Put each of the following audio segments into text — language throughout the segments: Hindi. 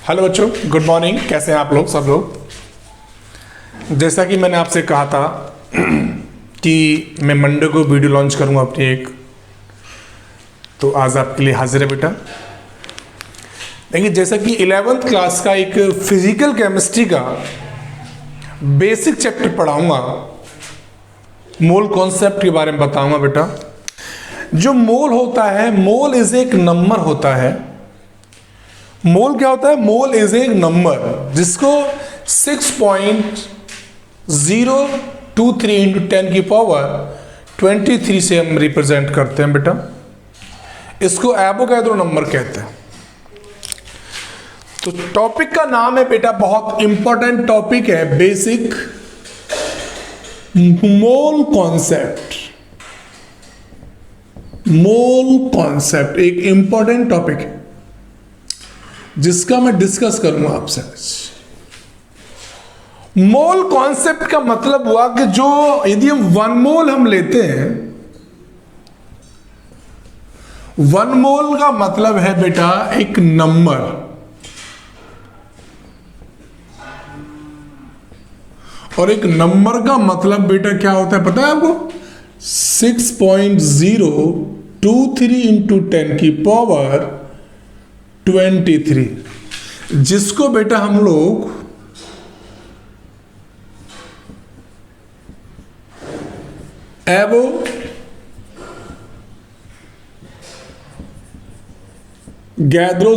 हेलो बच्चों, गुड मॉर्निंग। कैसे हैं आप लोग सब लोग। जैसा कि मैंने आपसे कहा था कि मैं मंडे को वीडियो लॉन्च करूंगा अपनी एक, तो आज आपके लिए हाजिर है बेटा। देखिए, जैसा कि 11th क्लास का एक फिजिकल केमिस्ट्री का बेसिक चैप्टर पढ़ाऊंगा, मोल कॉन्सेप्ट के बारे में बताऊंगा बेटा। जो मोल होता है, मोल इज एक नंबर होता है। मोल क्या होता है? मोल इज एक नंबर जिसको 6.023 इंटू 10 की पावर 23 से हम रिप्रेजेंट करते हैं बेटा। इसको एवोगैड्रो नंबर कहते हैं। तो टॉपिक का नाम है बेटा, बहुत इंपॉर्टेंट टॉपिक है, basic mole concept. Mole concept एक इंपॉर्टेंट टॉपिक है जिसका मैं डिस्कस करूंगा आपसे आज। मोल कॉन्सेप्ट का मतलब हुआ कि जो यदि हम 1 मोल हम लेते हैं, 1 मोल का मतलब है बेटा एक नंबर, और एक नंबर का मतलब बेटा क्या होता है पता है आपको? 6.023 इंटू 10 की पावर 23, जिसको बेटा हम लोग एवोगैड्रोस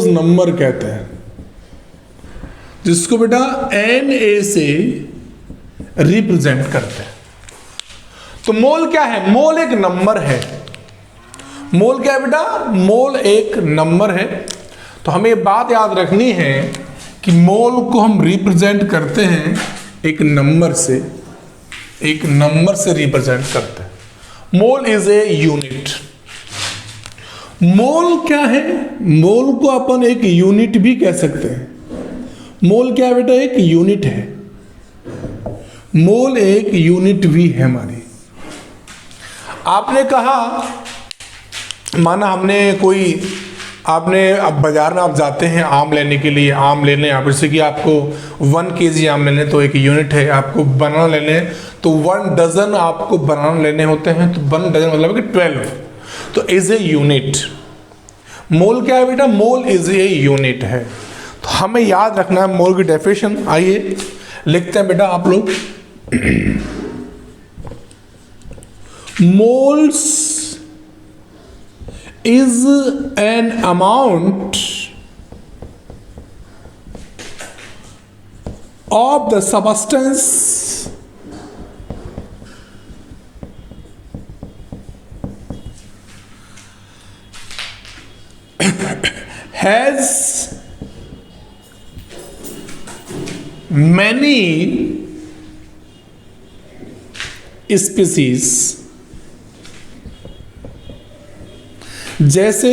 नंबर कहते हैं, जिसको बेटा Na से रिप्रेजेंट करते हैं। तो मोल क्या है? मोल एक नंबर है। मोल क्या है बेटा? मोल एक नंबर है। तो हमें ये बात याद रखनी है कि मोल को हम रिप्रेजेंट करते हैं एक नंबर से, एक नंबर से रिप्रेजेंट करते हैं। Mole is a unit. मोल क्या है? मोल को अपन एक यूनिट भी कह सकते हैं। मोल क्या है बेटा? एक यूनिट है। मोल एक यूनिट भी है हमारी। आपने कहा, माना हमने कोई, आपने अब बाजार में आप जाते हैं आम लेने के लिए, आम लेने आप, जैसे कि आपको 1 kg आम लेने तो एक यूनिट है। आपको बनाना लेने तो 1 डजन आपको बनाना लेने होते हैं, तो 1 डजन मतलब कि 12, तो इज ए यूनिट। मोल क्या है बेटा? मोल इज ए यूनिट है। तो हमें याद रखना है मोल की डेफिनेशन। आइए लिखते हैं बेटा आप लोग। Moles is an amount of the substance has many species। जैसे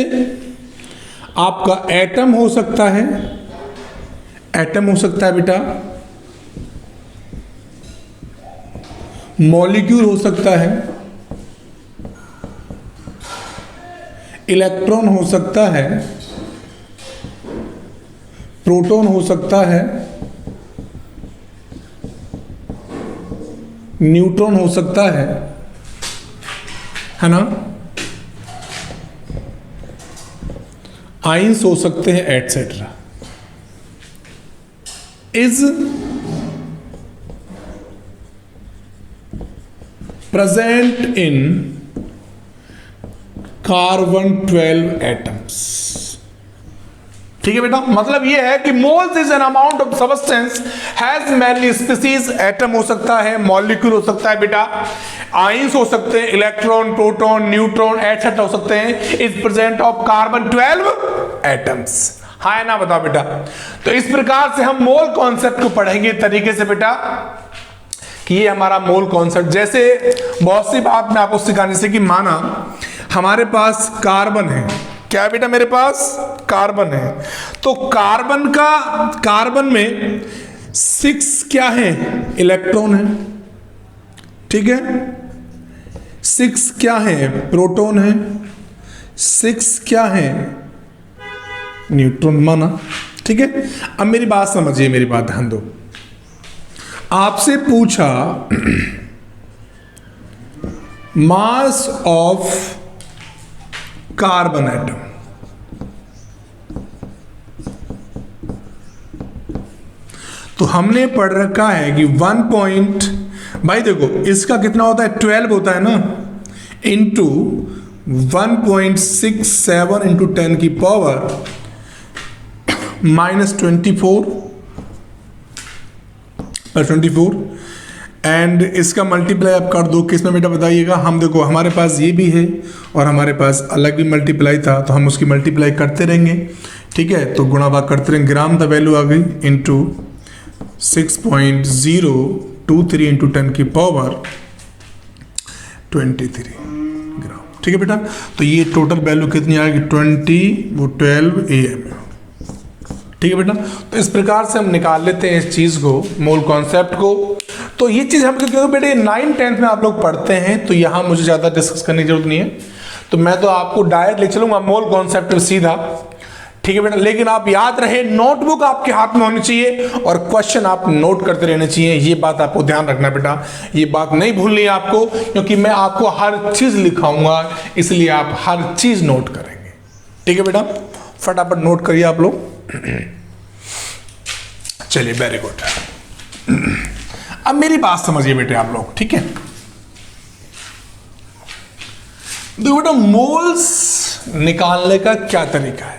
आपका एटम हो सकता है, एटम हो सकता है बेटा, मॉलिक्यूल हो सकता है, इलेक्ट्रॉन हो सकता है, प्रोटॉन हो सकता है, न्यूट्रॉन हो सकता है ना, आइंस हो सकते हैं, etcetera. Is present in carbon 12 atoms. ठीक है बेटा, मतलब यह है कि moles is an amount of substance has many species. Atom हो सकता है, मॉलिक्यूल हो सकता है बेटा, आइंस हो सकते हैं, इलेक्ट्रॉन, प्रोटॉन, न्यूट्रॉन एटसेट्रा हो सकते हैं। Is present of carbon 12 atoms. हाँ या ना बताओ बेटा। तो इस प्रकार से हम मोल कॉन्सेप्ट को पढ़ेंगे तरीके से बेटा, कि ये हमारा मोल कॉन्सेप्ट। जैसे बहुत सी बात मैं आपको सिखाने से, कि माना हमारे पास कार्बन है, क्या बेटा? मेरे पास कार्बन है। तो कार्बन में 6 क्या है? इलेक्ट्रॉन है। ठीक है, 6 क्या है? प्रोटॉन है। 6 क्या है? न्यूट्रॉन माना, ठीक है, अब मेरी बात समझिए, मेरी बात ध्यान दो। आपसे पूछा मास ऑफ कार्बन एटम, तो हमने पढ़ रखा है कि 1 देखो इसका कितना होता है, 12 होता है ना, इंटू 1.67 इंटू 10 की पावर -24 एंड इसका मल्टीप्लाई आप कर दो किस में बेटा बताइएगा। हम देखो हमारे पास ये भी है और हमारे पास अलग भी मल्टीप्लाई था, तो हम उसकी मल्टीप्लाई करते रहेंगे, ठीक है, तो गुणा भाग करते रहेंगे। ग्राम का वैल्यू आ गई इंटू 6.023 इंटू 10 की पावर 23 ग्राम, ठीक है बेटा। तो ये टोटल वैल्यू कितनी आएगी, 12 AM, ठीक है बेटा। तो इस प्रकार से हम निकाल लेते हैं इस चीज को, मोल कॉन्सेप्ट को। तो ये चीज हम क्योंकि बेटे 9th-10th में आप लोग पढ़ते हैं, तो यहां मुझे ज्यादा डिस्कस करने की जरूरत नहीं है, तो मैं तो आपको डायरेक्ट ले चलूंगा मोल कॉन्सेप्ट सीधा, ठीक है बेटा। लेकिन आप याद रहे, नोटबुक आपके हाथ में होनी चाहिए और क्वेश्चन आप नोट करते रहने चाहिए, ये बात आपको ध्यान रखना बेटा, ये बात नहीं भूलनी है आपको, क्योंकि मैं आपको हर चीज लिखाऊंगा, इसलिए आप हर चीज नोट करेंगे, ठीक है बेटा। फटाफट नोट करिए आप लोग। चलिए वेरी गुड। अब मेरी बात समझिए बेटे आप लोग, ठीक है। देखो बेटा, मोल्स निकालने का क्या तरीका है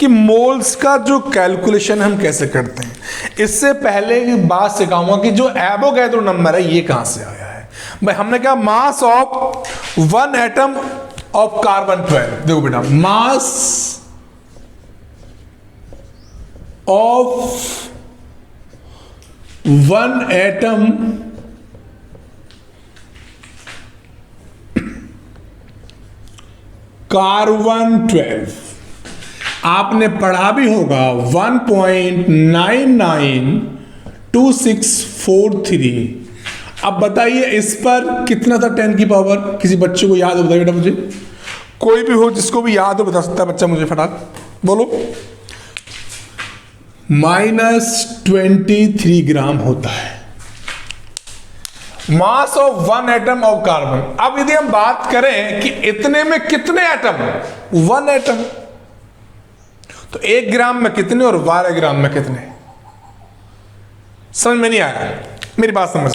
कि मोल्स का जो कैलकुलेशन हम कैसे करते हैं। इससे पहले की बात सिखाऊंगा कि जो एवोगैड्रो नंबर है ये कहां से आया है। भाई हमने कहा mass of 1 atom of carbon 12। देखो बेटा, मास ऑफ 1 एटम कार्बन 12 आपने पढ़ा भी होगा 1.992643। अब बताइए इस पर कितना था 10 की पावर, किसी बच्चे को याद हो बताइए बेटा मुझे, कोई भी हो जिसको भी याद हो बता सकता है बच्चा मुझे, फटाक बोलो। -23 ग्राम होता है mass of 1 atom of carbon. अब यदि हम बात करें कि इतने में कितने एटम, 1 एटम, तो 1 ग्राम में कितने और 12 ग्राम में कितने, समझ में नहीं आया मेरी बात समझ।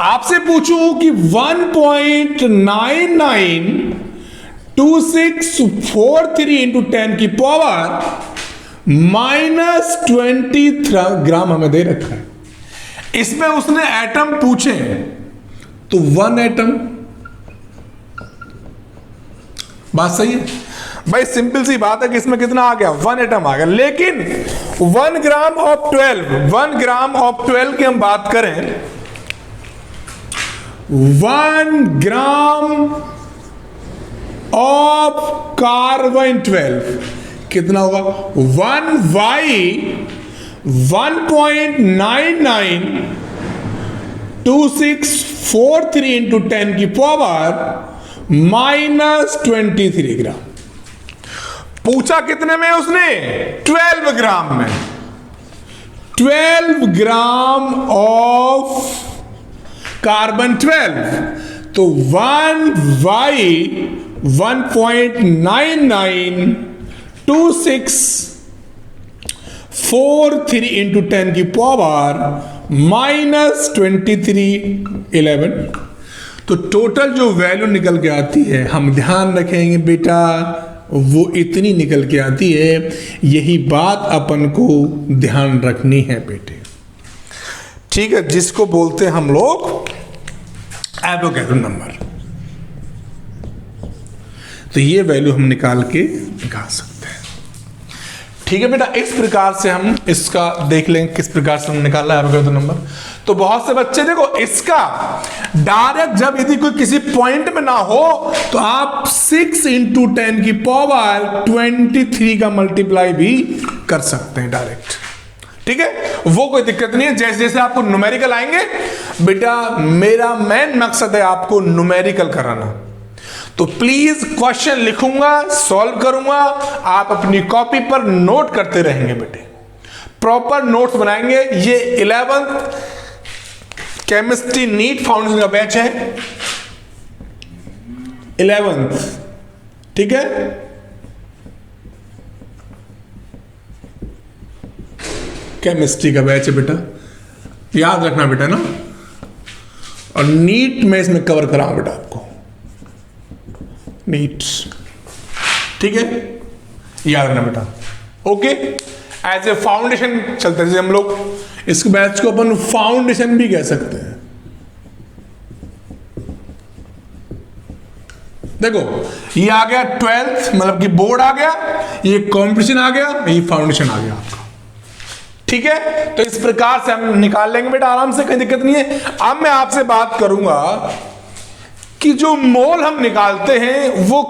आपसे पूछूं कि 1.992643 इंटू 10 की पावर -20 ग्राम हमें दे रखा है, इसमें उसने एटम पूछे, तो 1 एटम, बात सही है भाई, सिंपल सी बात है कि इसमें कितना आ गया, 1 एटम आ गया। लेकिन 1 ग्राम ऑफ 12 की हम बात करें, 1 ग्राम ऑफ कार्बन 12 कितना होगा, 1/1.992643 इंटू 10 की पावर -23 ग्राम। पूछा कितने में उसने, 12 ग्राम में। 12 ग्राम ऑफ कार्बन 12, तो 1/1.992643 इंटू 10 की पावर -2311। तो टोटल जो वैल्यू निकल के आती है, हम ध्यान रखेंगे बेटा, वो इतनी निकल के आती है। यही बात अपन को ध्यान रखनी है बेटे, ठीक है, जिसको बोलते हैं हम लोग एवोगैड्रो नंबर। तो ये वैल्यू हम निकाल के दिखा सकते हैं, ठीक है बेटा। इस प्रकार से हम इसका देख लेंगे किस प्रकार से हम निकाला है एवोगैड्रो नंबर। तो बहुत से बच्चे देखो इसका डायरेक्ट जब यदि कोई किसी पॉइंट में ना हो तो आप 6 इंटू 10 की पावर 23 का मल्टीप्लाई भी कर सकते हैं डायरेक्ट, ठीक है, वो कोई दिक्कत नहीं है। जैसे जैसे आपको न्यूमेरिकल आएंगे बेटा, मेरा मेन मकसद है आपको न्यूमेरिकल कराना। तो प्लीज क्वेश्चन लिखूंगा, सॉल्व करूंगा, आप अपनी कॉपी पर नोट करते रहेंगे बेटे, प्रॉपर नोट्स बनाएंगे। ये 11th केमिस्ट्री नीट फाउंडेशन का बैच है, 11th, ठीक है। केमिस्ट्री का बैच है बेटा, याद रखना बेटा ना, और नीट में इसमें कवर कराऊं बेटा आपको, नीट, ठीक है, याद रखना बेटा। ओके, एज ए फाउंडेशन चलते हैं, हम लोग इस बैच को अपन फाउंडेशन भी कह सकते हैं। देखो ये आ गया 12th, मतलब कि बोर्ड आ गया, ये कॉम्पिटिशन आ गया, ये फाउंडेशन आ गया आपका, ठीक है। तो इस प्रकार से हम निकाल लेंगे बेटा आराम से, कोई दिक्कत नहीं है। अब मैं आपसे बात करूंगा कि जो मोल हम निकालते हैं वो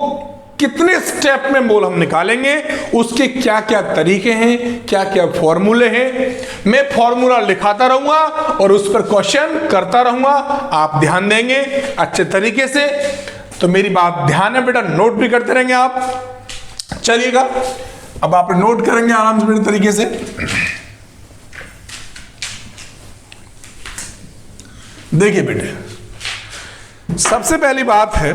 कितने स्टेप में मोल हम निकालेंगे, उसके क्या क्या तरीके हैं, क्या क्या फॉर्मूले हैं। मैं फॉर्मूला लिखाता रहूंगा और उस पर क्वेश्चन करता रहूंगा, आप ध्यान देंगे अच्छे तरीके से। तो मेरी बात ध्यान है बेटा, नोट भी करते रहेंगे आप, चलिएगा। अब आप नोट करेंगे आराम से मेरे तरीके से। देखिए बेटे, सबसे पहली बात है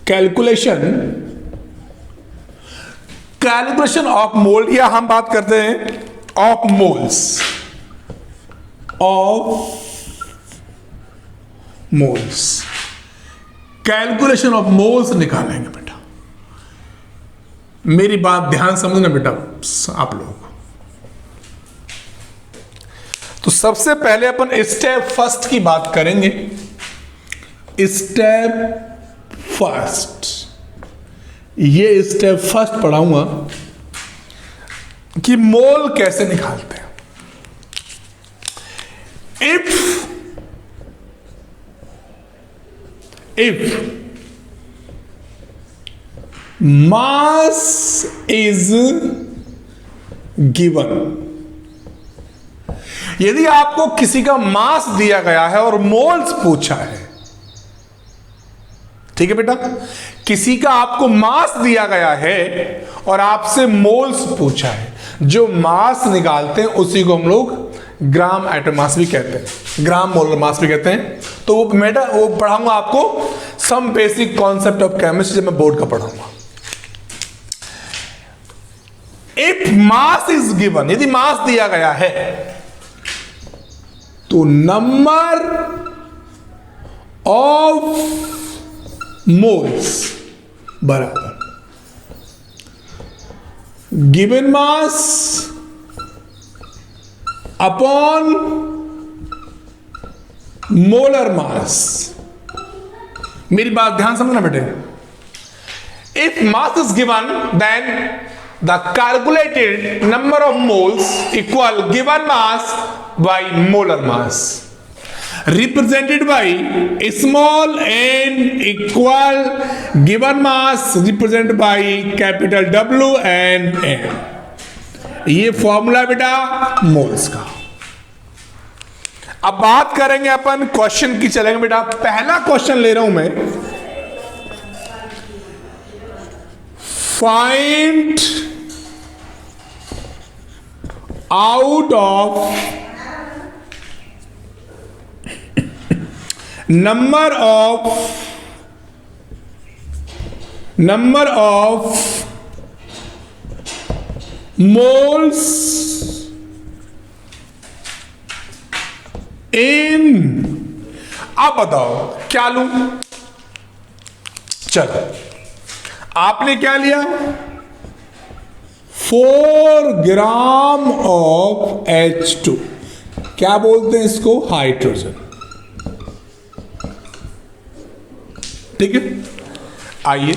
कैलकुलेशन ऑफ मोल, या हम बात करते हैं of moles, calculation of moles निकालेंगे बेटा। मेरी बात ध्यान समझना बेटा आप लोग। तो सबसे पहले अपन स्टेप फर्स्ट की बात करेंगे। स्टेप फर्स्ट, ये स्टेप फर्स्ट पढ़ाऊंगा कि मोल कैसे निकालते हैं। इफ मास इज गिवन, यदि आपको किसी का मास दिया गया है और मोल्स पूछा है, ठीक है बेटा, किसी का आपको मास दिया गया है और आपसे मोल्स पूछा है, जो मास निकालते हैं उसी को हम लोग ग्राम एटम मास भी कहते हैं, ग्राम मोलर मास भी कहते हैं। तो वो बेटा वो पढ़ाऊंगा आपको some basic concept of chemistry, जब मैं बोर्ड का पढ़ाऊंगा। इफ मास इज गिवन, यदि मास दिया गया है तो नंबर ऑफ मोल्स बराबर given mass upon molar mass. मेरी बात ध्यान समझना बेटे, if mass is given then the calculated number of moles equal given mass by molar mass, represented by small n equal given mass represented by capital W and N। ये फॉर्मूला बेटा मोल्स का। अब बात करेंगे अपन क्वेश्चन की, चलेंगे बेटा। पहला क्वेश्चन ले रहा हूं मैं, find out of number of moles in, अब बताओ क्या लूं। चलो आपने क्या लिया, 4 ग्राम ऑफ H2, क्या बोलते हैं इसको, हाइड्रोजन, ठीक है। आइए,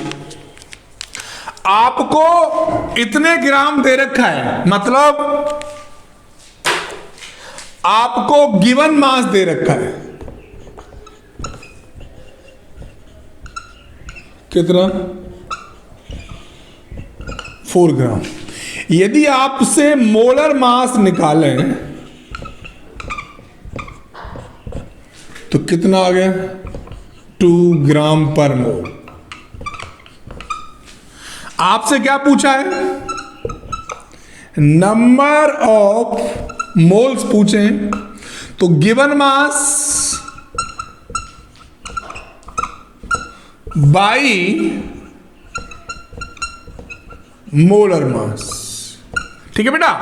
आपको इतने ग्राम दे रखा है, मतलब आपको गिवन मास दे रखा है, कितना, 4 ग्राम। यदि आपसे मोलर मास निकालें तो कितना आ गया 2 ग्राम पर मोल। आपसे क्या पूछा है, नंबर ऑफ मोल्स पूछे, तो given mass by molar mass. ठीक है बेटा,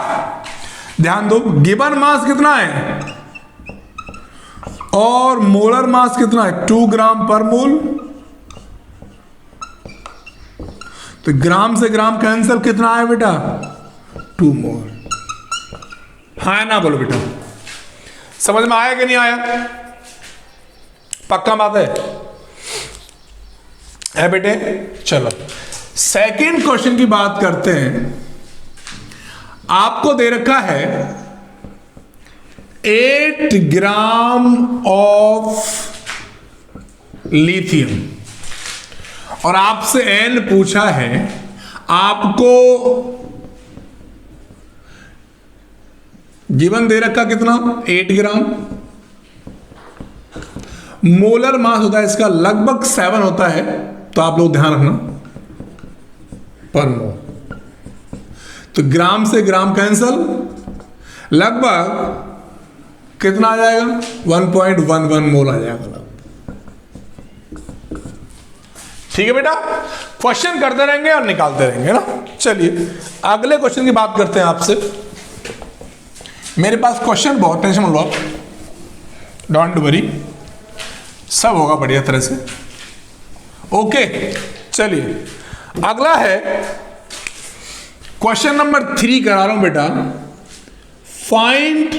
ध्यान दो, गिवन मास कितना है और मोलर मास कितना है 2 ग्राम पर मोल। तो ग्राम से ग्राम कैंसिल, कितना है बेटा 2 मोल। हाँ ना बोलो बेटा, समझ में आया कि नहीं आया? पक्का बात है बेटे। चलो सेकंड क्वेश्चन की बात करते हैं। आपको दे रखा है 8 ग्राम ऑफ लिथियम और आपसे एन पूछा है। आपको गिवन दे रखा कितना 8 ग्राम, मोलर मास होता है इसका लगभग 7 होता है, तो आप लोग ध्यान रखना पर मोल। तो ग्राम से ग्राम कैंसल, लगभग कितना आ जाएगा 1.11 मोल आ जाएगा। ठीक है बेटा, क्वेश्चन करते रहेंगे और निकालते रहेंगे ना। चलिए अगले क्वेश्चन की बात करते हैं आपसे। मेरे पास क्वेश्चन बहुत, टेंशन मत लो आप, डोंट वरी, सब होगा बढ़िया तरह से। ओके चलिए अगला है क्वेश्चन नंबर 3 करा रहा हूं बेटा। Find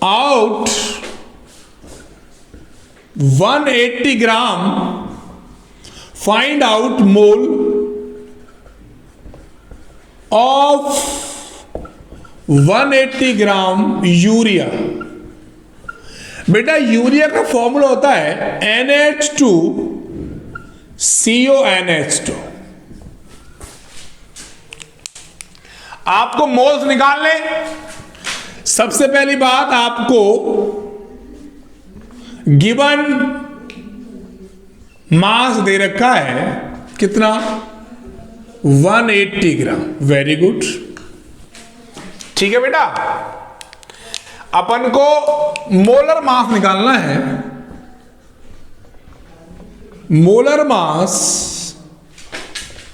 out 180 gram, find out mole of 180 gram urea. बेटा यूरिया का फॉर्मूला होता है NH2CONH2। आपको मोल्स निकालने, सबसे पहली बात आपको गिवन मास दे रखा है कितना 180 ग्राम। वेरी गुड, ठीक है बेटा। अपन को मोलर मास निकालना है। Molar mass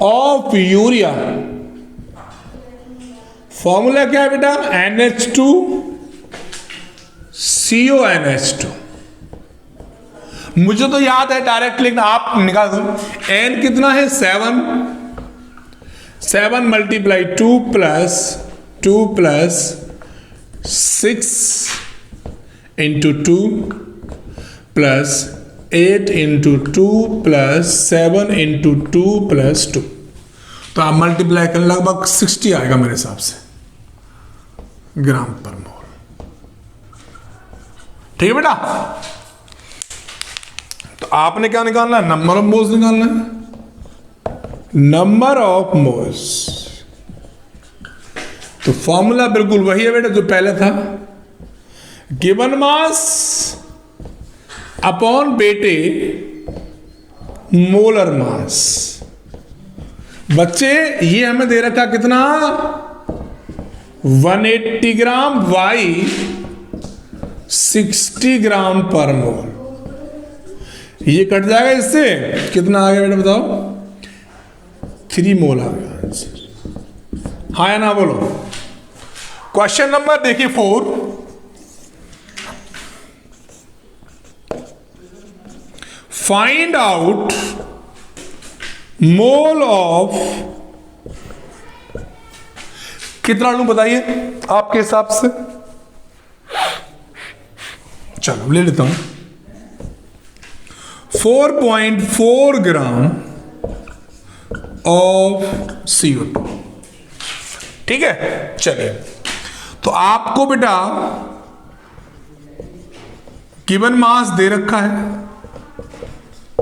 of urea, formula क्या है बेटा NH2CONH2। मुझे तो याद है डायरेक्ट लिखना, आप निकाल दो। N कितना है 7 multiply 2 plus 6 into 2 plus 8 into 2 plus 7 into 2 plus 2। तो आप मल्टीप्लाई करें लगभग 60 आएगा मेरे हिसाब से ग्राम पर मोल। ठीक है बेटा, तो आपने क्या निकालना है, नंबर ऑफ मोल्स निकालना है। नंबर ऑफ मोल्स, तो फॉर्मूला बिल्कुल वही है बेटा जो पहले था, गिवन मास अपॉन बेटे मोलर मास। बच्चे ये हमें दे रखा कितना 180 ग्राम बाई 60 ग्राम पर मोल। ये कट जाएगा इससे, कितना आ गया बेटा बताओ 3 मोल आ गया आंसर। हाँ या ना बोलो। क्वेश्चन नंबर देखिए 4, फाइंड आउट मोल ऑफ, कितना लूं बताइए आपके हिसाब से। चलो ले लेता हूं 4.4 ग्राम ऑफ CO2। ठीक है चलिए, तो आपको बेटा गिवन मास दे रखा है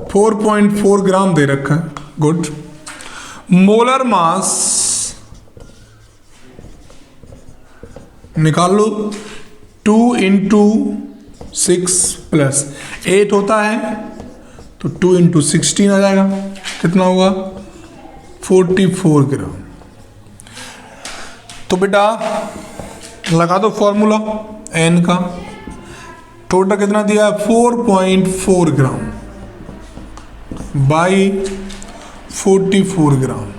4.4 ग्राम दे रखा है। गुड। मोलर मास निकाल लो 2 इंटू 6 प्लस 8 होता है, तो 2 इंटू 16 आ जाएगा, कितना हुआ 44 ग्राम। तो बेटा लगा दो फॉर्मूला एन का, टोटल कितना दिया 4.4 ग्राम बाई 44 ग्राम।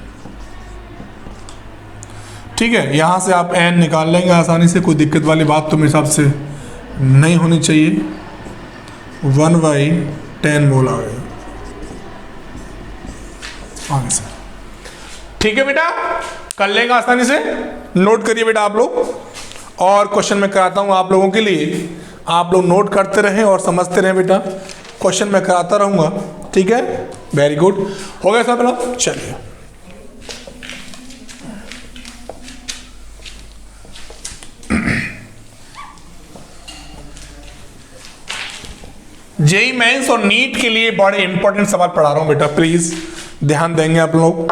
ठीक है, यहां से आप एन निकाल लेंगे आसानी से, कोई दिक्कत वाली बात तो मेरे हिसाब से नहीं होनी चाहिए। 1/10 मोल आ गया आंसर। ठीक है बेटा, कर लेंगे आसानी से, नोट करिए बेटा आप लोग, और क्वेश्चन मैं कराता हूं आप लोगों के लिए, आप लोग नोट करते रहें और समझते रहें बेटा, क्वेश्चन मैं कराता रहूंगा। ठीक है, वेरी गुड, हो गया सब बेटा। चलिए जेई मेंस और नीट के लिए बड़े इंपॉर्टेंट सवाल पढ़ा रहा हूं बेटा, प्लीज ध्यान देंगे आप लोग।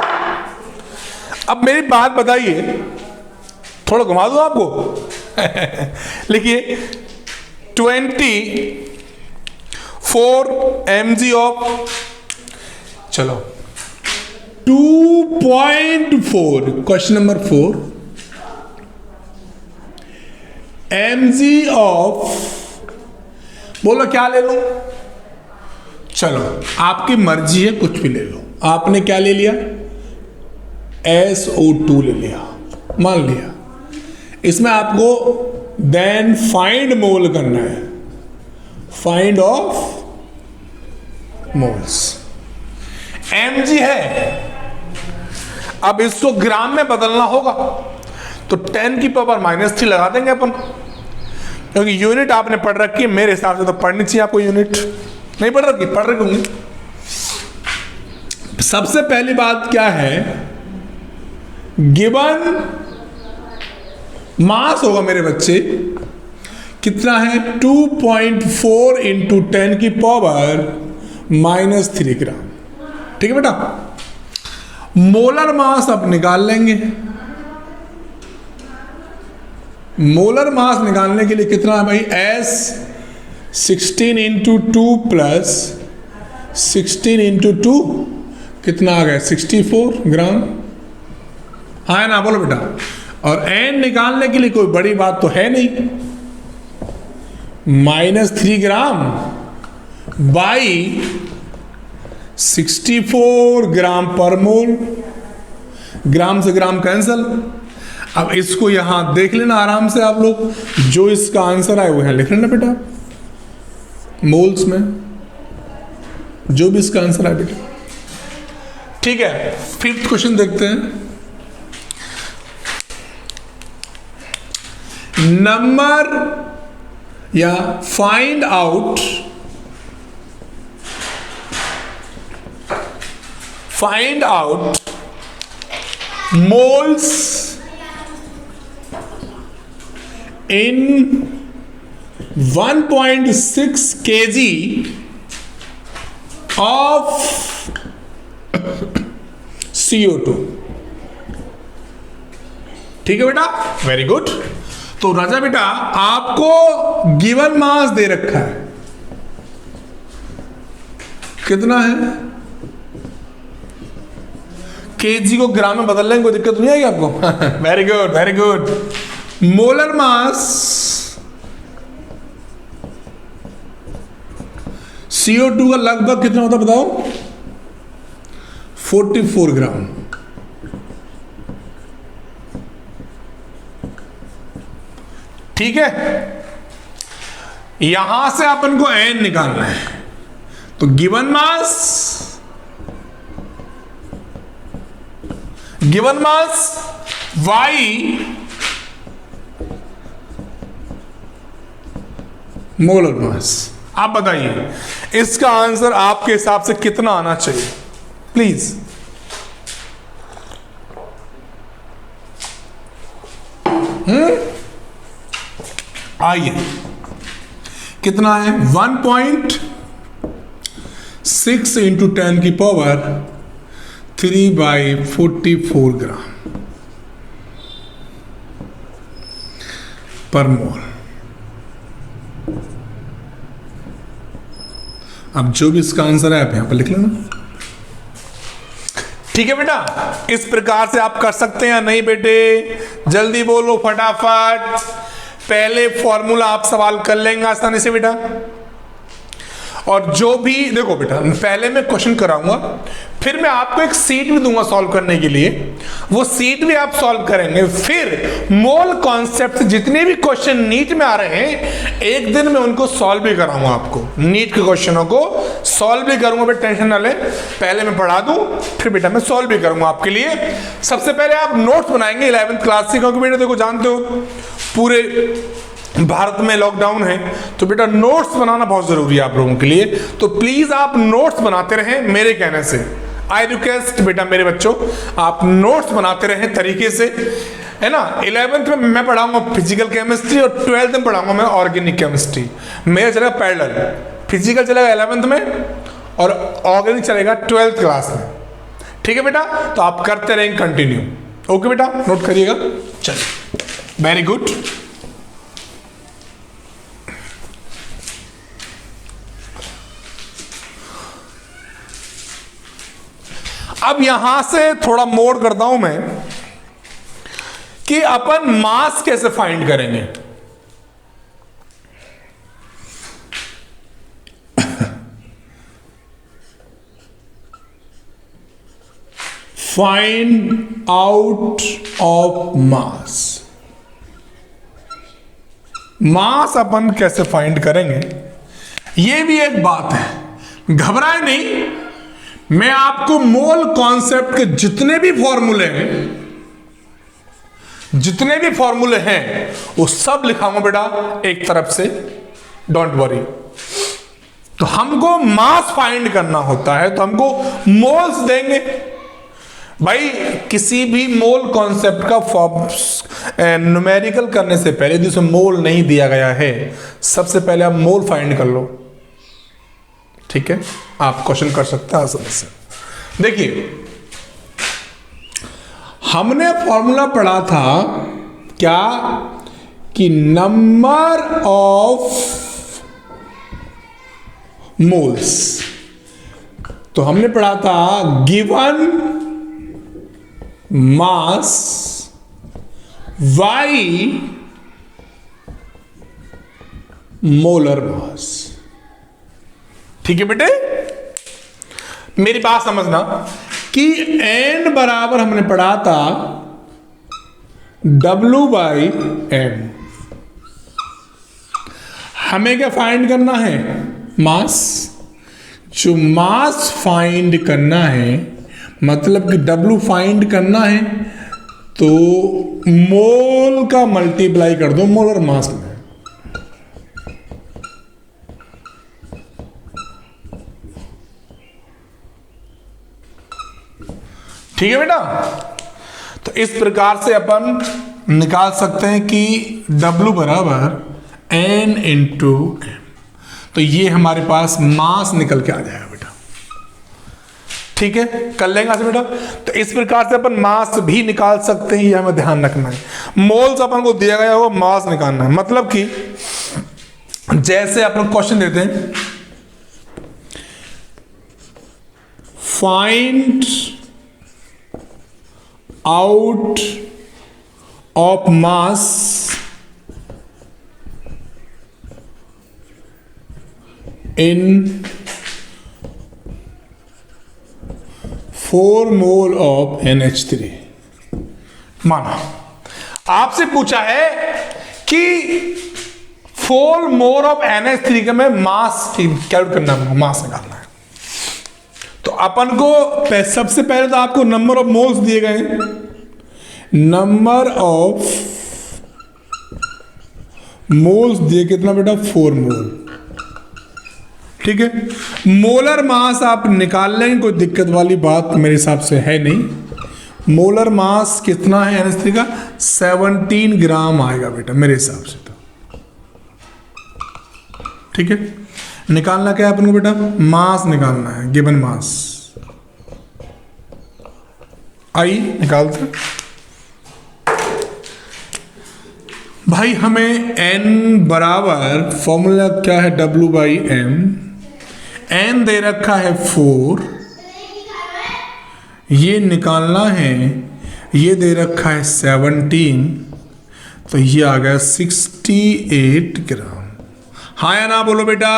अब मेरी बात बताइए, थोड़ा घुमा दूं आपको लिखिए 24 mg ऑफ, चलो 2.4, क्वेश्चन नंबर 4 mg ऑफ, बोलो क्या ले लो, चलो आपकी मर्जी है, कुछ भी ले लो। आपने क्या ले लिया, SO2 ले लिया, मान लिया। इसमें आपको देन फाइंड मोल करना है, फाइंड ऑफ मोल्स। mg है, अब इसको ग्राम में बदलना होगा, तो 10 की पावर -3 लगा देंगे अपन, क्योंकि यूनिट आपने पढ़ रखी है, मेरे हिसाब से तो पढ़नी चाहिए आपको यूनिट, नहीं पढ़ रखी, पढ़ रखी होंगी। सबसे पहली बात क्या है, गिवन मास होगा मेरे बच्चे, कितना है 2.4 इंटू 10 की पावर -3 ग्राम। ठीक है बेटा, मोलर मास अब निकाल लेंगे। मोलर मास निकालने के लिए कितना है भाई, S 16 इंटू 2 प्लस 16 इंटू 2 कितना आ गया 64 ग्राम, हाँ है ना, बोलो बेटा। और n निकालने के लिए कोई बड़ी बात तो है नहीं, -3 ग्राम बाई 64 ग्राम पर मोल, ग्राम से ग्राम कैंसल। अब इसको यहां देख लेना आराम से आप लोग, जो इसका आंसर आए वो यहां लिख लेना बेटा, मोल्स में जो भी इसका आंसर आए बेटा। ठीक है, फिफ्थ क्वेश्चन देखते हैं। नंबर या find out moles in 1.6 kg of CO2। ठीक है बेटा, वेरी गुड। तो राजा बेटा आपको गिवन मास दे रखा है, कितना है, केजी को ग्राम में बदल लेंगे, कोई दिक्कत नहीं आएगी आपको very good very good. Molar mass CO2 का लगभग कितना होता बताओ, 44 ग्राम। ठीक है, यहां से अपन को n निकालना है, तो given mass y molar mass. आप बताइए इसका आंसर आपके हिसाब से कितना आना चाहिए, प्लीज। आइए, कितना है 1.6 इंटू 10 की पावर 3/44 ग्राम पर मोल। अब जो भी इसका आंसर है आप यहां पर लिख लेना। ठीक है बेटा, इस प्रकार से आप कर सकते हैं या नहीं बेटे? जल्दी बोलो फटाफट। पहले फॉर्मूला आप सवाल कर लेंगे आसानी से बेटा। और जो भी देखो बेटा, पहले मैं क्वेश्चन कराऊंगा, फिर मैं आपको एक सीट भी दूंगा सॉल्व करने के लिए, वो सीट भी आप सॉल्व करेंगे। फिर मोल कॉन्सेप्ट जितने भी क्वेश्चन नीट में आ रहे हैं, एक दिन में उनको सॉल्व भी कराऊंगा आपको। नीट के क्वेश्चनों को सॉल्व भी करूंगा बेटा, टेंशन ना ले। पहले मैं पढ़ा दूं, फिर बेटा मैं सॉल्व भी करूंगा आपके लिए। सबसे पहले आप नोट्स बनाएंगे 11th क्लास से, क्योंकि बेटा देखो जानते हो पूरे भारत में लॉकडाउन है, तो बेटा नोट्स बनाना बहुत जरूरी है आप लोगों के लिए। तो प्लीज आप नोट्स बनाते रहें मेरे कहने से। आई रिक्वेस्ट बेटा मेरे बच्चों, आप नोट्स बनाते रहें तरीके से, है ना। 11th में मैं पढ़ाऊंगा फिजिकल केमिस्ट्री और 12th में पढ़ाऊंगा मैं ऑर्गेनिक केमिस्ट्री। मेरा चलेगा पैरेलल, फिजिकल चलेगा 11th में और ऑर्गेनिक चलेगा 12th क्लास में। ठीक है बेटा, तो आप करते रहेंगे कंटिन्यू। ओके बेटा, नोट करिएगा। चलिए, वेरी गुड। अब यहां से थोड़ा मोड़ करता हूं मैं कि अपन मास कैसे फाइंड करेंगे। Find out of mass. Mass अपन कैसे फाइंड करेंगे, यह भी एक बात है, घबराए नहीं। मैं आपको मोल कॉन्सेप्ट के जितने भी फॉर्मूले हैं वो सब लिखाऊंगा बेटा एक तरफ से, डोंट वरी। तो हमको मास फाइंड करना होता है तो हमको मोल्स देंगे भाई। किसी भी मोल कॉन्सेप्ट का न्यूमेरिकल करने से पहले जिसमें मोल नहीं दिया गया है, सबसे पहले आप मोल फाइंड कर लो। ठीक है, आप क्वेश्चन कर सकते हैं आसानी से। देखिए, हमने फॉर्मूला पढ़ा था क्या कि नंबर ऑफ मोल्स। तो हमने पढ़ा था given mass by molar mass. ठीक है बेटे, मेरी बात समझना कि n बराबर हमने पढ़ा था W/m। हमें क्या फाइंड करना है? मास। जो मास फाइंड करना है, मतलब कि W फाइंड करना है, तो मोल का मल्टीप्लाई कर दो मोलर मास में। ठीक है बेटा, तो इस प्रकार से अपन निकाल सकते हैं कि W बराबर N इंटू M। तो ये हमारे पास मास निकल के आ जाएगा बेटा। ठीक है, कर लेंगे आज बेटा। तो इस प्रकार से अपन मास भी निकाल सकते हैं, ये हमें ध्यान रखना है। मोल्स अपन को दिया गया होगा, मास निकालना है। मतलब कि जैसे अपन क्वेश्चन देते हैं, find out of mass in 4 mole of NH3। माना आपसे पूछा है कि 4 मोल ऑफ NH3 का मैं मास कैलकुलेट करना है, मास निकालना है। तो अपन को सबसे पहले तो आपको नंबर ऑफ मोल्स दिए गए हैं। नंबर ऑफ मोल्स दिए कितना बेटा? 4 मोल। ठीक है, मोलर मास आप निकाल लेंगे, कोई दिक्कत वाली बात मेरे हिसाब से है नहीं। मोलर मास कितना है NH3 का? 17 ग्राम आएगा बेटा मेरे हिसाब से तो। ठीक है, निकालना क्या है अपन को बेटा? मास निकालना है, गिवन मास। आई निकालते भाई। हमें n बराबर, फॉर्मूला क्या है? W/m एन दे रखा है 4, ये निकालना है, ये दे रखा है 17, तो ये आ गया 68 ग्राम। हाँ या ना बोलो बेटा,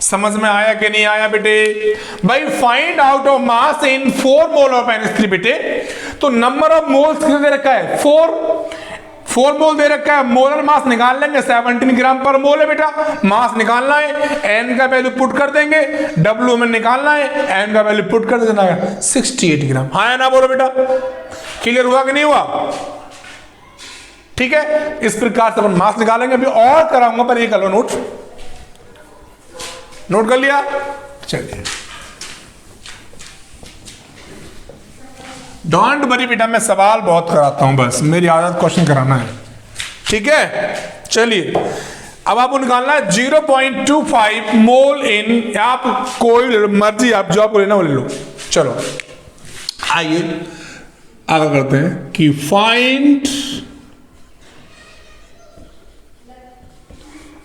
समझ में आया कि नहीं आया बेटे? भाई find out of mass in 4 mole of NH3 बेटे। तो नंबर ऑफ मोल्स कितने दे रखा है? 4 मोल दे रखा है। मोलर मास निकाल लेंगे, 17 ग्राम पर मोल है बेटा। मास निकालना है, एन का वैल्यू पुट कर देंगे, डब्ल्यू में निकालना है, एन का वैल्यू पुट कर देना है 68 ग्राम। हाँ या ना बोलो बेटा? क्लियर हुआ कि नहीं हुआ? ठीक है, इस प्रकार से अपन मास निकालेंगे। अभी और कराऊंगा, पर ये कर लो नोट कर लिया? चलिए, डोंट वरी बेटा, मैं सवाल बहुत कराता हूं, बस मेरी आदत क्वेश्चन कराना है। ठीक है, चलिए अब आपको निकालना है 0.25 मोल इन, आप कोई मर्जी आप जो आपको लेना वो ले लो। चलो आइए आगे करते हैं कि find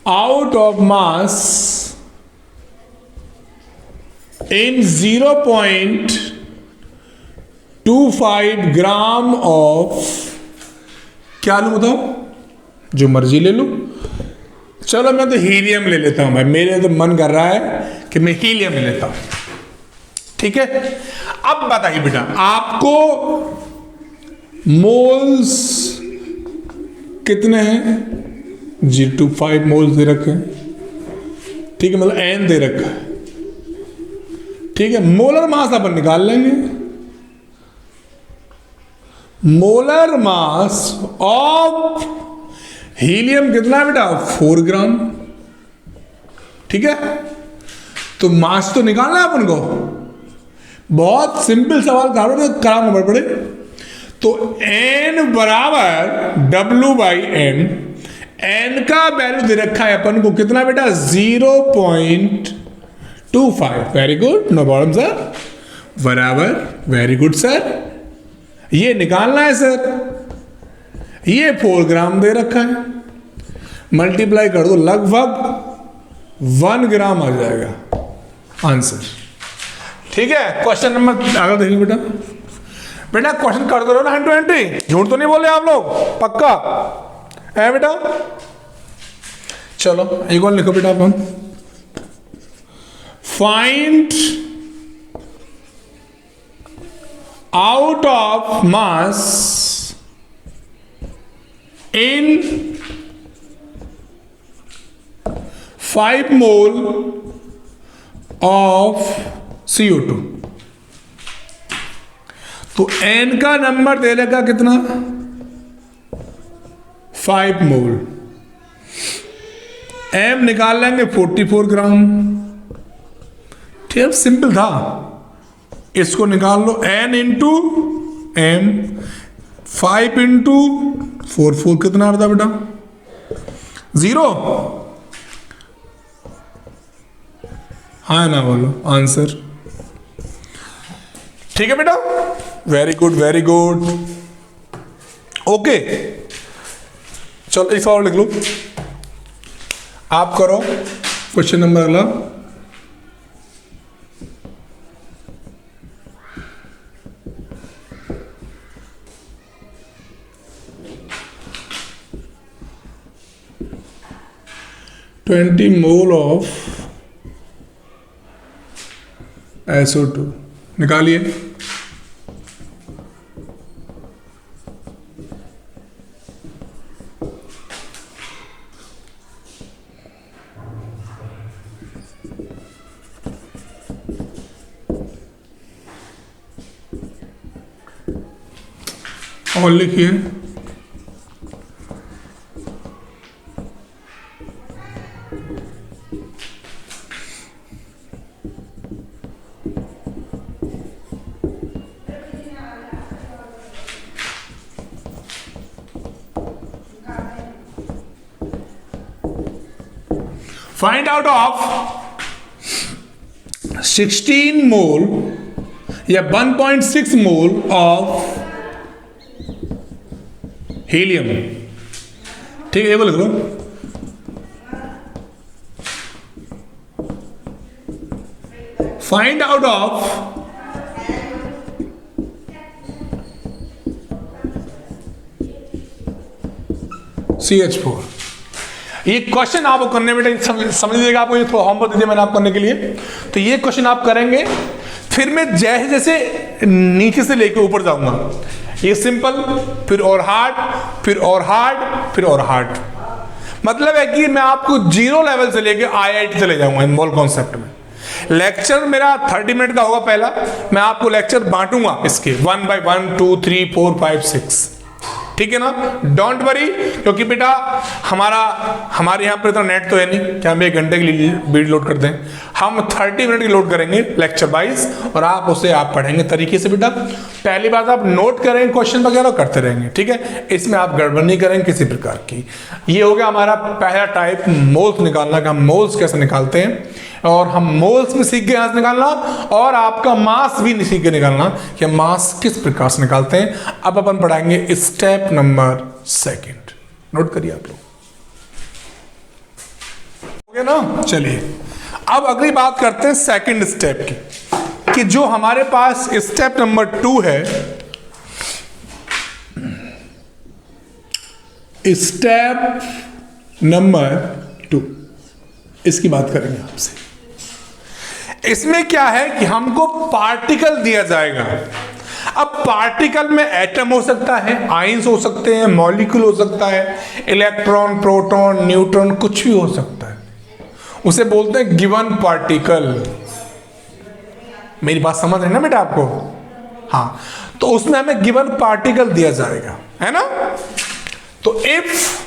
out of mass in 0.25 gram of, क्या लूं बताओ? जो मर्जी ले लूं। चलो मैं तो हीलियम ले लेता हूं भाई, मेरे तो मन कर रहा है कि मैं हीलियम ले लेता हूं। ठीक है, अब बताइए बेटा, आपको मोल्स कितने हैं? 0.25 मोल्स दे रखे हैं। ठीक है, मतलब एन दे रखा है। ठीक है, मोलर मास अपन निकाल लेंगे। मोलर मास ऑफ हीलियम कितना है बेटा? 4 ग्राम। ठीक है, तो मास तो निकालना है अपन को। बहुत सिंपल सवाल कराना पड़े। तो n बराबर W/m, n का वैल्यू दे रखा है अपन को कितना बेटा? 0.25। Very good, no problem sir, बराबर, वेरी गुड सर। ये निकालना है सर, ये 4 ग्राम दे रखा है, मल्टीप्लाई कर दो, लगभग 1 ग्राम आ जाएगा आंसर। ठीक है, क्वेश्चन नंबर आगे देखिए बेटा। बेटा क्वेश्चन कर दो ना, हैंड टू एंट्री, झूठ तो नहीं बोले आप लोग? पक्का है बेटा? चलो एक और लिखो बेटा अपन। Find out of mass in 5 mole of CO2। तो n का नंबर दे देगा कितना? 5 मोल। m निकाल लेंगे 44 ग्राम। ठीक, सिंपल था, इसको निकाल लो, n इंटू m, 5 इंटू 4 कितना आता बेटा? 0। हाँ ना बोलो आंसर। ठीक है बेटा, very good very good. Okay, चलो एक सवाल लिख लो, आप करो क्वेश्चन नंबर अगला। ट्वेंटी मोल ऑफ SO2 निकालिए। और लिखिए फाइंड आउट ऑफ 16 मोल या 1.6 मोल ऑफ हीलियम। ठीक है, ये लिख लो। Find out of CH4। ये क्वेश्चन आपको करने बेटा समझ लीजिएगा, आपको ये थोड़ा होमवर्क दे दिया मैंने आप करने के लिए। तो ये क्वेश्चन आप करेंगे, फिर मैं जैसे जैसे नीचे से लेके ऊपर जाऊंगा, ये सिंपल, फिर और हार्ड, फिर और हार्ड, फिर और हार्ड। मतलब है कि मैं आपको 0 लेवल से लेके IIT चले जाऊंगा इन मोल कॉन्सेप्ट में। लेक्चर मेरा 30 मिनट का होगा पहला, मैं आपको लेक्चर बांटूंगा इसके 1 by 1 2 3 4 5 6, ठीक है ना। डोंट वरी, क्योंकि बेटा हमारे यहाँ पर इतना नेट तो है नहीं कि हम 1 घंटे के लिए वीडियो लोड कर दें। हम 30 मिनट की लोड करेंगे लेक्चर वाइज, और आप उसे आप पढ़ेंगे तरीके से बेटा। पहली बात आप नोट करेंगे, क्वेश्चन वगैरह करते रहेंगे, ठीक है। इसमें आप गड़बड़ नहीं करेंगे किसी प्रकार की। ये हो गया हमारा पहला टाइप, मोल्स निकालना का। हम मोल्स कैसे निकालते हैं, और हम मोल्स में सीख गए यहाँ से निकालना, और आपका मास भी सीख गए निकालना कि मास किस प्रकार से निकालते हैं। अब अपन पढ़ाएंगे स्टेप नंबर 2। नोट करिए आप लोग, हो गया ना। चलिए अब अगली बात करते हैं सेकंड स्टेप की, कि जो हमारे पास स्टेप नंबर 2 है, स्टेप नंबर 2, इसकी बात करेंगे आपसे। इसमें क्या है कि हमको पार्टिकल दिया जाएगा। अब पार्टिकल में एटम हो सकता है, आयंस हो सकते हैं, मॉलिक्यूल हो सकता है, इलेक्ट्रॉन, प्रोटॉन, न्यूट्रॉन, कुछ भी हो सकता है। उसे बोलते हैं गिवन पार्टिकल। मेरी बात समझ रहे हैं ना बेटा आपको? हाँ, तो उसमें हमें गिवन पार्टिकल दिया जाएगा, है ना। तो इफ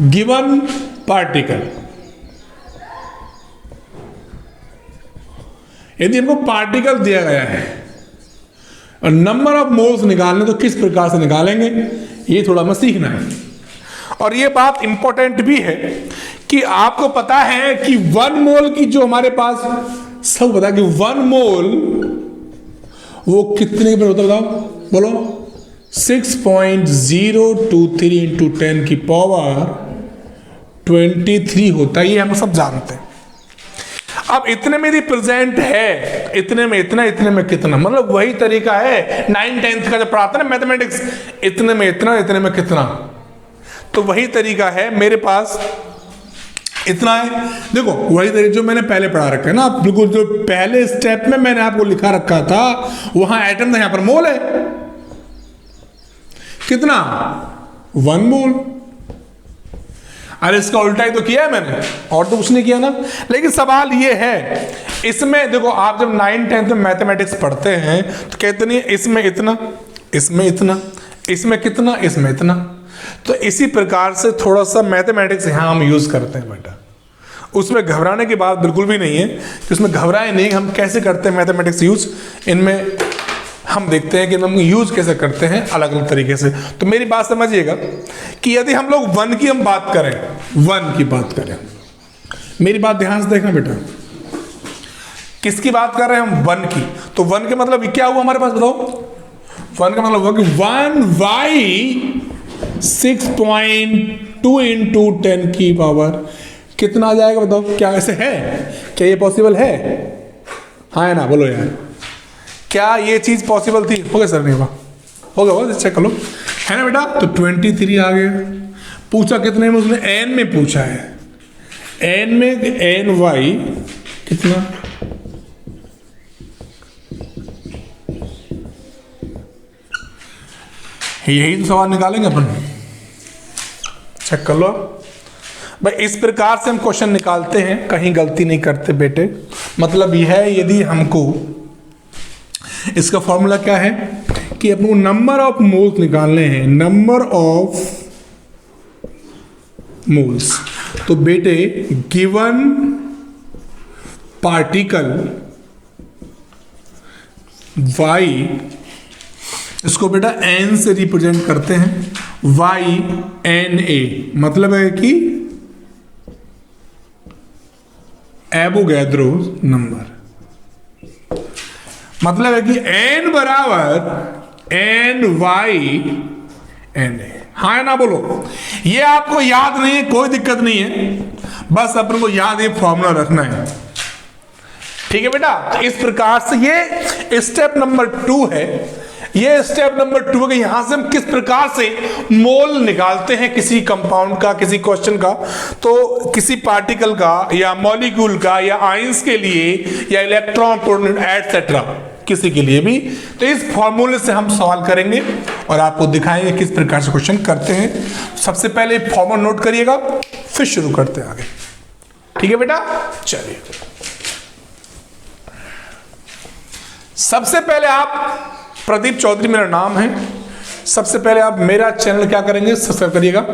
गिवन पार्टिकल, यदि हमको पार्टिकल दिया गया है और नंबर ऑफ मोल्स निकालने, तो किस प्रकार से निकालेंगे, ये थोड़ा हमें सीखना है। और ये बात इंपॉर्टेंट भी है कि आपको पता है कि 1 मोल की जो हमारे पास सब पता है कि 1 मोल वो कितने पर होता है, बताओ बोलो। 6.023 इंटू 10 की पावर 23 होता है, ये हम सब जानते हैं। अब इतने में रिप्रेजेंट है, इतने में इतना, इतने में कितना, मतलब वही तरीका है 9th-10th का जब पढ़ाते ना मैथमेटिक्स, इतने में इतना, इतने में कितना, तो वही तरीका है मेरे पास। इतना है, देखो वही तरीका जो मैंने पहले पढ़ा रखा है ना, बिल्कुल जो पहले स्टेप में मैंने आपको लिखा रखा था, वहां एटम था, यहां पर मोल है। कितना? 1 मोल। अरे इसका उल्टा ही तो किया है मैंने, और तो कुछ नहीं किया ना। लेकिन सवाल ये है, इसमें देखो आप जब 9th-10th में मैथमेटिक्स पढ़ते हैं तो कहते नहीं इसमें इतना, इसमें इतना, इसमें कितना, इसमें इतना। तो इसी प्रकार से थोड़ा सा मैथमेटिक्स यहाँ हम यूज करते हैं बेटा। उसमें घबराने की बात बिल्कुल भी नहीं है, कि उसमें घबराए नहीं। हम कैसे करते हैं मैथमेटिक्स यूज, इनमें हम देखते हैं कि हम यूज कैसे करते हैं अलग अलग तरीके से। तो मेरी बात समझिएगा कि यदि हम लोग 1 की हम बात करें, 1 की बात करें, मेरी बात ध्यान से देखना बेटा, किसकी बात कर रहे हैं हम? 1 की। तो 1 के मतलब क्या हुआ हमारे पास, बताओ। 1 का मतलब हुआ कि 1/6.2 इंटू 10 की पावर कितना आ जाएगा, बताओ। क्या ऐसे है? क्या ये पॉसिबल है? हाँ है ना, बोलो यार, क्या ये चीज पॉसिबल थी? हो गया सर? नहीं हुआ? होगा, बस चेक कर लो, है ना बेटा। तो 23 आ गया। पूछा कितने में? उसने n में पूछा है, n में ny कितना, यही तो सवाल निकालेंगे अपन, चेक कर लो भाई। इस प्रकार से हम क्वेश्चन निकालते हैं, कहीं गलती नहीं करते बेटे। मतलब यह है, यदि हमको इसका फॉर्मूला क्या है कि अपने को नंबर ऑफ मोल्स निकालने हैं, नंबर ऑफ मोल्स, तो बेटे गिवन पार्टिकल y, इसको बेटा n से रिप्रेजेंट करते हैं, YNA, मतलब है कि एवोगैड्रो नंबर। मतलब है कि n बराबर NYNA। हाँ या ना बोलो। ये आपको याद नहीं है, कोई दिक्कत नहीं है, बस अपन को याद ये फॉर्मूला रखना है। ठीक है बेटा, तो इस प्रकार से ये स्टेप नंबर 2 है। ये स्टेप नंबर 2 है कि यहां से हम किस प्रकार से मोल निकालते हैं किसी कंपाउंड का, किसी क्वेश्चन का, तो किसी पार्टिकल का या मॉलिक्यूल का या आयंस के लिए या इलेक्ट्रॉन प्रोटॉन एटसेट्रा किसी के लिए भी। तो इस फॉर्मूले से हम सवाल करेंगे और आपको दिखाएंगे किस प्रकार से क्वेश्चन करते हैं। सबसे पहले फॉर्मूला नोट करिएगा, फिर शुरू करते हैं आगे। ठीक है बेटा, चलिए सबसे पहले आप, प्रदीप चौधरी मेरा नाम है, सबसे पहले आप मेरा चैनल क्या करेंगे, सब्सक्राइब करिएगा।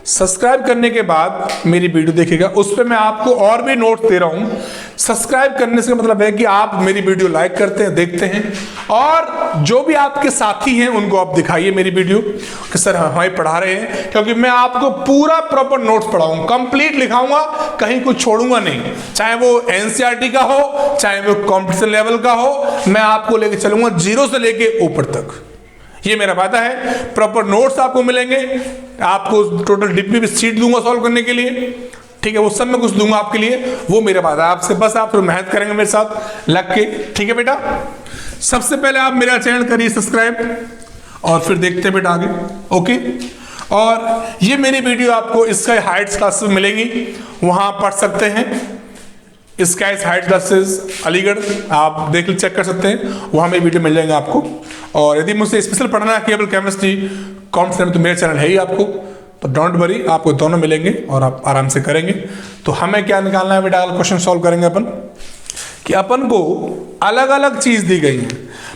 सब्सक्राइब करने के बाद मेरी वीडियो देखिएगा, उस पर मैं आपको और भी नोट्स दे रहा हूं। सब्सक्राइब करने से मतलब है कि आप मेरी वीडियो लाइक करते हैं, देखते हैं, और जो भी आपके साथी हैं उनको आप दिखाइए मेरी वीडियो कि सर हमें पढ़ा रहे हैं, क्योंकि मैं आपको पूरा प्रॉपर नोट्स पढ़ाऊंगा, कंप्लीट लिखाऊंगा, कहीं कुछ छोड़ूंगा नहीं। चाहे वो एनसीईआरटी का हो, चाहे वो कॉम्पिटिशन लेवल का हो, मैं आपको लेके चलूंगा 0 से लेके ऊपर तक। ये मेरा वादा है। प्रॉपर नोट्स आपको मिलेंगे, आपको टोटल डिब्बी भी सीट दूंगा सॉल्व करने के लिए। ठीक है, वो सब में कुछ दूंगा आपके लिए, वो मेरा वादा है आपसे। बस आप मेहनत करेंगे मेरे साथ लग के। ठीक है बेटा, सबसे पहले आप मेरा चैनल करिए सब्सक्राइब और फिर देखते हैं बेटा आगे। ओके, और ये मेरी वीडियो आपको स्काई हाइट्स क्लास में मिलेंगी, वहां पढ़ सकते हैं। स्काई हाइट्स क्लासेस अलीगढ़ आप देख चेक कर सकते हैं, वहां मेरी वीडियो मिल जाएंगे आपको। और यदि मुझसे स्पेशल पढ़ना है केवल केमिस्ट्री कॉम्पिटिशन में, तो मेरा चैनल है ही आपको, तो डोंट वरी, आपको दोनों मिलेंगे और आप आराम से करेंगे। तो हमें क्या निकालना है बेटा, क्वेश्चन सॉल्व करेंगे अपन कि अपन को अलग अलग चीज दी गई है,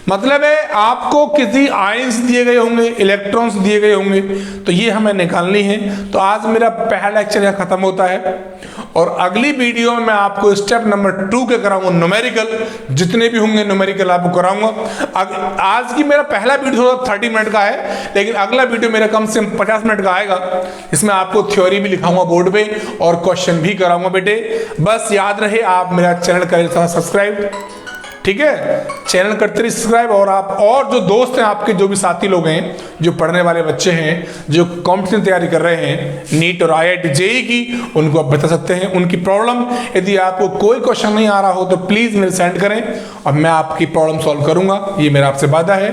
मतलब है आपको किसी आयंस दिए गए होंगे, इलेक्ट्रॉन्स दिए गए होंगे, तो ये हमें निकालनी है। तो आज मेरा पहला लेक्चर यहाँ खत्म होता है और अगली वीडियो में मैं आपको स्टेप नंबर 2 के कराऊंगा न्यूमेरिकल, जितने भी होंगे न्यूमेरिकल आपको कराऊंगा। आज की मेरा पहला वीडियो थोड़ा 30 मिनट का है, लेकिन अगला वीडियो मेरा कम से कम 50 मिनट का आएगा। इसमें आपको थ्योरी भी लिखाऊंगा बोर्ड पे और क्वेश्चन भी कराऊंगा बेटे। बस याद रहे आप मेरा चैनल करें सब्सक्राइब, ठीक है, चैनल करते रहिए सब्सक्राइब। और आप और जो दोस्त हैं आपके, जो भी साथी लोग हैं, जो पढ़ने वाले बच्चे हैं, जो कॉम्पिटिशन तैयारी कर रहे हैं नीट और IIT JEE की, उनको आप बता सकते हैं उनकी प्रॉब्लम। यदि आपको कोई क्वेश्चन नहीं आ रहा हो तो प्लीज मेरे सेंड करें और मैं आपकी प्रॉब्लम सॉल्व करूंगा, ये मेरा आपसे वादा है।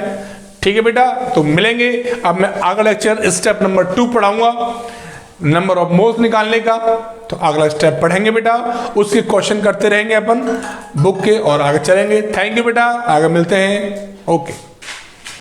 ठीक है बेटा, तो मिलेंगे। अब मैं अगला लेक्चर स्टेप नंबर 2 पढ़ाऊंगा, नंबर ऑफ मोल्स निकालने का। तो अगला स्टेप पढ़ेंगे बेटा, उसके क्वेश्चन करते रहेंगे अपन बुक के और आगे चलेंगे। थैंक यू बेटा, आगे मिलते हैं। ओके।